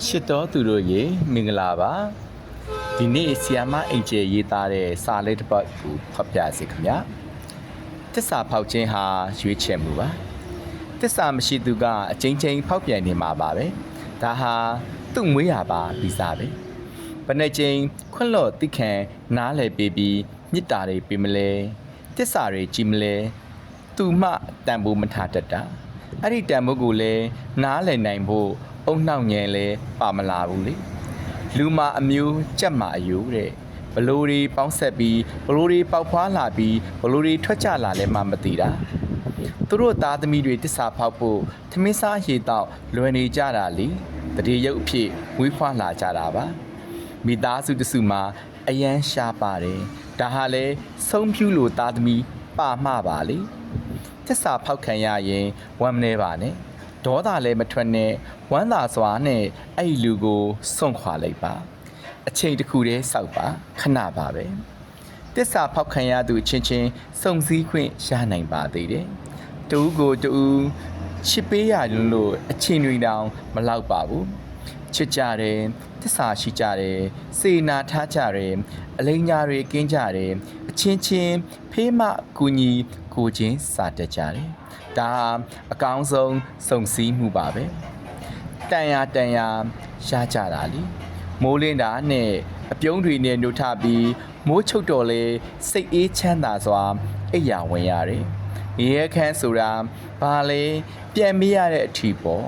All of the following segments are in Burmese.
ရှစ်တော်သူတို့ရေမင်္ဂလာပါဒီနေ့ဆီယာမအင်ဂျယ်ရေးသားတဲ့စာလေးတစ်ပတ်ကိုဖတ်ပြစေခင်ဗျာတစ္ဆာဖောက်ခြင်းဟာရွေးချယ်မှုပါတစ္ဆာမရှိသူကအချင်းချင်းဖောက်ပြန်နေမှာပါပဲဒါဟာသူ့မွေးရပါပြီးစားပဲဘယ်နဲ့ချင်းခွန့်လော့တိခံနားလည်ပေးပြီးမြစ်တာတွေပေးမလဲတစ္ဆာတွေကြည်မလဲသူမှတန်ဖိုးမထားတတ်တာအဲ့ဒီတန်ဖိုးကိုလည်းနားလည်နိုင်ဖို့အုံနှောက်ငယ်လဲပါမလာဘူးလေလူမာအမျိုးကြက်မာအယူတဲ့ဘလိုတွေပေါင်းဆက်ပြီးဘလိုတွေပေါက်ဖွားလာပြီးဘလိုတွေထွက်ကြလာလဲမှမသိတာသူတို့သားသမီးတွေတစ္ဆာဖောက်ဖို့ထမင်းစားရေတောက်လွယ်နေကြတာလေတရေရုပ်အဖြစ်ဝေးဖွားလာကြတာပါမိသားစုတစုမှာအယမ်းရှားပါတယ်ဒါဟာလဲဆုံးဖြူလို့သားသမီးပါမှပါလေတစ္ဆာဖောက်ခံရရင်ဝမ်းမနေပါနဲ့ဒေါသလည်းမထွက်နဲ့ဝမ်းသာစွာနဲ့အဲ့ဒီလူကိုစွန့်ခွာလိုက်ပါအချိန်တစ်ခုတည်းစောက်ပါခဏပါပဲတစ္ဆာဖောက်ခံရသူချင်းချင်းစုံစည်းခွင့်ရနိုင်ပါသေးတယ်တူကိုတူချစ်ပေးရလို့အချင်းတွေတောင်မလောက်ပါဘူးချစ်ကြတယ်တစ္ဆာရှိကြတယ်စေနာထားကြတယ်အလိညာတွေကင်းကြတယ်အချင်းချင်းဖေးမကူညီကိုချင်းစာတက်ကြတယ်ဒါအကောင်းဆုံးစုံစည်းမှုပါပဲတန်ရာရကြတာလीမိုးလင်းတာနဲ့အပြုံးတွေနဲ့နှုတ်ထပြီးမိုးချုပ်တော်လေစိတ်အေးချမ်းသာစွာအိယာဝင်ရတယ်ရဲခန်းဆိုတာဘာလဲပြန်မရတဲ့အထီပေါ့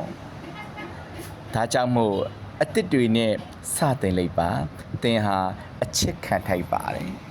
ဒါကြောင့်မို့အစ်စ်တွေနဲ့စတင်လိုက်ပါသင်ဟာအချစ်ခံထိုက်ပါတယ်